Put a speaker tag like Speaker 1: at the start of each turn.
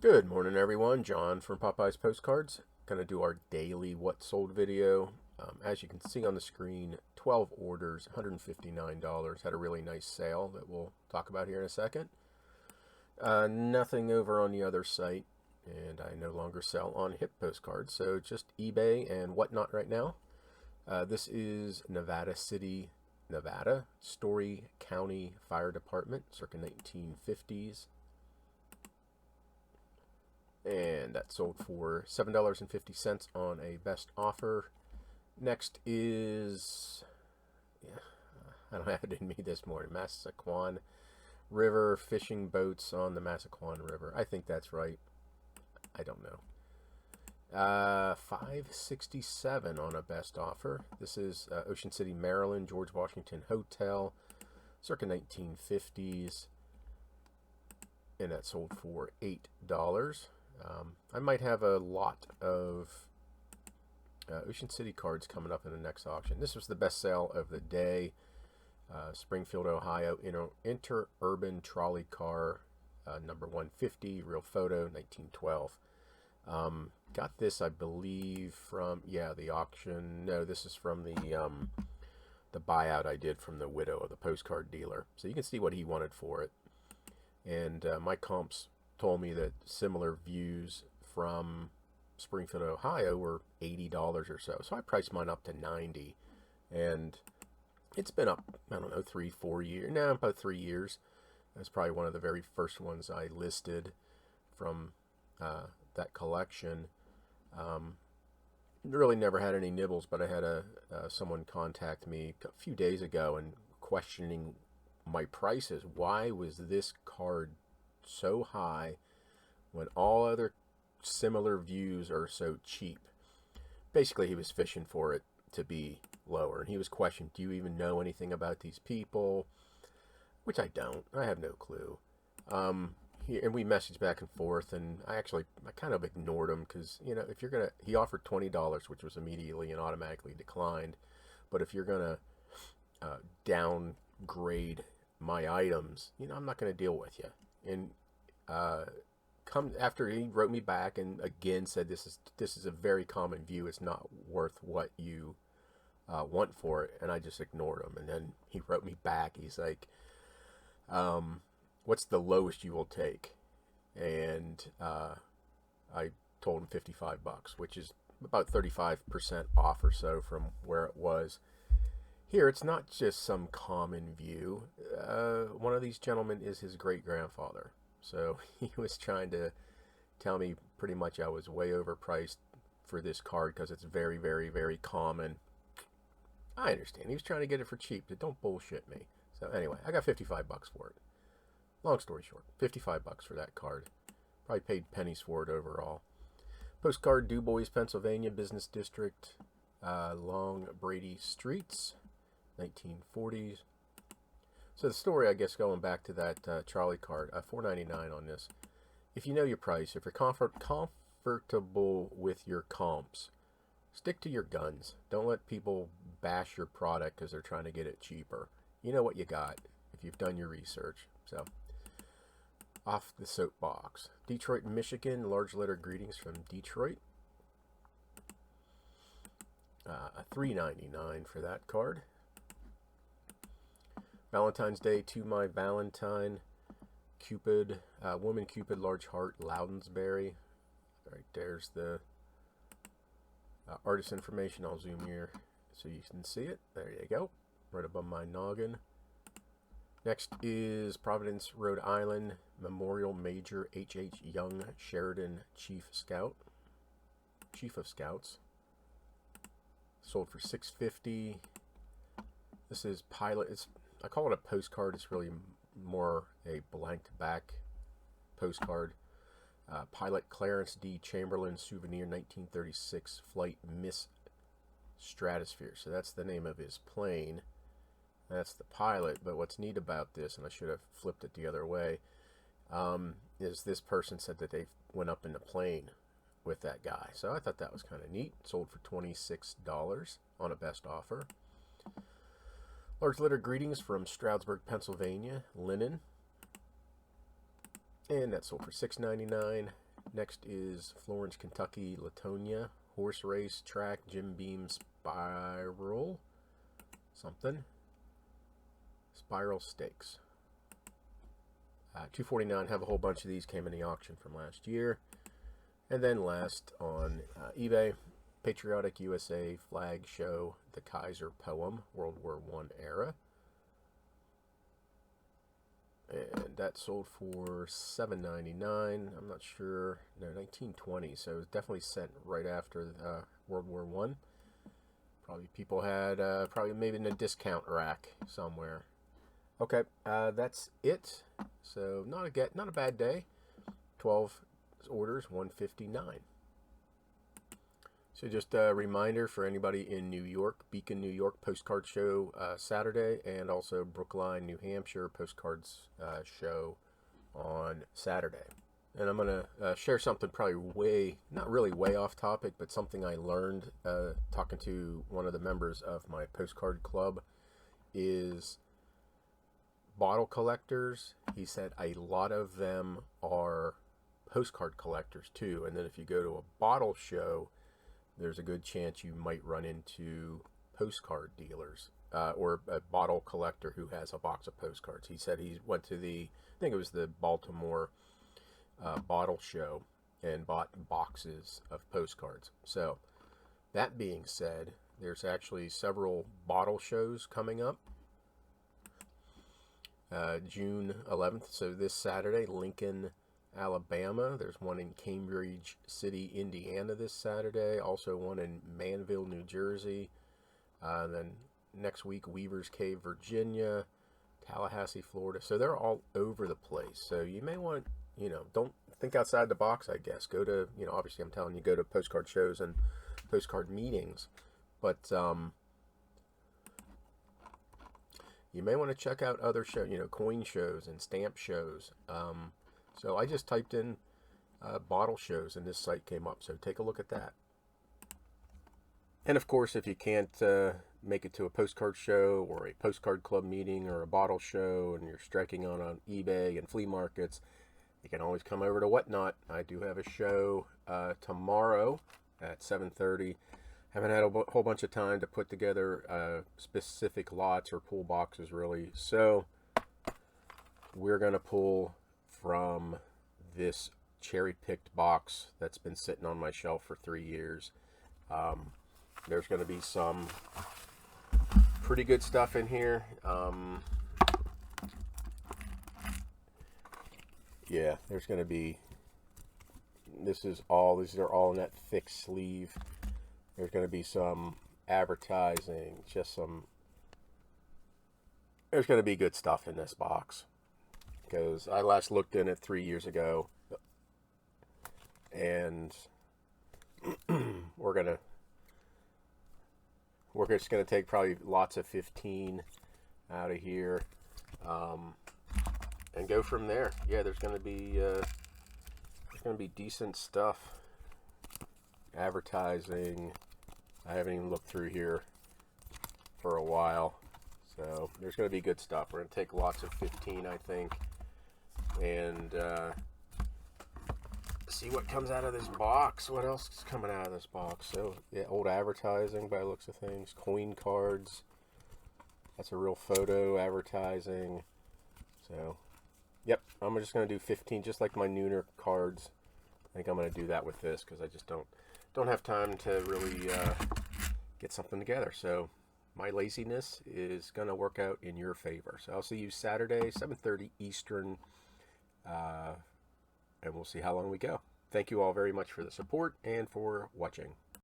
Speaker 1: Good morning, everyone. John from Popeyes Postcards. Going to do our daily what sold video. As you can see on the screen, 12 orders, $159. Had a really nice sale that we'll talk about here in a second. Nothing over on the other site, and I no longer sell on Hip Postcards, so just eBay and WhatNot right now. This is Nevada City, Nevada, Story County Fire Department, circa 1950s. And that sold for $7.50 on a best offer. Next is, I don't have it in me this morning, Massaquan River, fishing boats on the Massaquan River. I think that's right. I don't know. $567 on a best offer. This is Ocean City, Maryland, George Washington Hotel, circa 1950s. And that sold for $8. I might have a lot of Ocean City cards coming up in the next auction. This was the best sale of the day. Springfield, Ohio, interurban trolley car, number 150, real photo, 1912. Got this, I believe, from, the auction. No, this is from the buyout I did from the widow of the postcard dealer. So you can see what he wanted for it. And my comps told me that similar views from Springfield, Ohio were $80 or so. So I priced mine up to $90. And it's been up, I don't know, 3-4 years. No, about 3 years. That's probably one of the very first ones I listed from that collection. Really never had any nibbles, but I had someone contact me a few days ago and questioning my prices. Why was this card so high when all other similar views are so cheap? Basically, he was fishing for it to be lower, and he was questioning, do you even know anything about these people? Which I don't. I have no clue. And we messaged back and forth, and I kind of ignored him because, if you're going to, he offered $20, which was immediately and automatically declined. But if you're going to downgrade my items, I'm not going to deal with you. And come after he wrote me back and again said this is a very common view. It's not worth what you want for it, and I just ignored him. And then he wrote me back. He's like, "What's the lowest you will take?" And I told him $55, which is about 35% off or so from where it was. Here, it's not just some common view. One of these gentlemen is his great-grandfather. So he was trying to tell me pretty much I was way overpriced for this card because it's very, very, very common. I understand. He was trying to get it for cheap. But don't bullshit me. So anyway, I got $55 for it. Long story short, $55 for that card. Probably paid pennies for it overall. Postcard, Du Bois, Pennsylvania, Business District, Long Brady Streets. 1940s. So the story, I guess, going back to that trolley card, $4.99 on this. If you know your price, if you're comfortable with your comps, stick to your guns. Don't let people bash your product because they're trying to get it cheaper. You know what you got if you've done your research. So, off the soapbox. Detroit, Michigan, large letter greetings from Detroit. $3.99 for that card. Valentine's Day, To My Valentine, Cupid, Woman Cupid, large heart, Loudonsbury. Right there's the artist information. I'll zoom here so you can see it. There you go, right above my noggin. Next is Providence, Rhode Island, Memorial Major H.H. Young Sheridan Chief of Scouts. Sold for $6.50. This is Pilot. I call it a postcard. It's really more a blanked back postcard. Pilot Clarence D. Chamberlain, souvenir, 1936 flight Miss Stratosphere. So that's the name of his plane. That's the pilot. But what's neat about this, and I should have flipped it the other way, is this person said that they went up in the plane with that guy. So I thought that was kind of neat. Sold for $26 on a best offer. Large letter greetings from Stroudsburg, Pennsylvania, linen. And that sold for $6.99. Next is Florence, Kentucky, Latonia horse race track Jim Beam Spiral Spiral Stakes. $249. Have a whole bunch of these, came in the auction from last year. And then last on eBay, Patriotic USA Flag Show, the Kaiser Poem, World War I era. And that sold for $7.99. I'm not sure. No, 1920. So it was definitely sent right after World War I. Probably people had probably maybe in a discount rack somewhere. Okay, that's it. So not a bad day. 12 orders, $159. So just a reminder for anybody in New York, Beacon, New York, Postcard Show Saturday, and also Brookline, New Hampshire, Postcards Show on Saturday. And I'm going to share something probably not really way off topic, but something I learned talking to one of the members of my postcard club is bottle collectors. He said a lot of them are postcard collectors too. And then if you go to a bottle show, there's a good chance you might run into postcard dealers or a bottle collector who has a box of postcards. He said he went to I think it was the Baltimore bottle show and bought boxes of postcards. So that being said, there's actually several bottle shows coming up. June 11th, so this Saturday, Lincoln, Alabama. There's one in Cambridge City, Indiana this Saturday. Also one in Manville, New Jersey. Then next week, Weaver's Cave, Virginia, Tallahassee, Florida. So they're all over the place. So you may want, don't think outside the box, I guess. Go to, obviously I'm telling you, go to postcard shows and postcard meetings. But you may want to check out other shows, coin shows and stamp shows. So I just typed in bottle shows and this site came up. So take a look at that. And of course, if you can't make it to a postcard show or a postcard club meeting or a bottle show and you're striking on eBay and flea markets, you can always come over to WhatNot. I do have a show tomorrow at 7:30. Haven't had a whole bunch of time to put together specific lots or pull boxes really. So we're going to pull from this cherry-picked box that's been sitting on my shelf for 3 years. There's going to be some pretty good stuff in here. Yeah, there's going to be, these are all in that thick sleeve. There's going to be some advertising, there's going to be good stuff in this box. Because I last looked in it 3 years ago. And we're just going to take probably lots of 15 out of here. And go from there. Yeah, there's going to be decent stuff. Advertising. I haven't even looked through here for a while. So there's going to be good stuff. We're going to take lots of 15, I think. And see what comes out of this box. What else is coming out of this box? So, yeah, old advertising by the looks of things. Coin cards. That's a real photo advertising. So, yep, I'm just going to do 15, just like my Nooner cards. I think I'm going to do that with this because I just don't have time to really get something together. So my laziness is going to work out in your favor. So I'll see you Saturday, 7:30 Eastern, and we'll see how long we go. Thank you all very much for the support and for watching.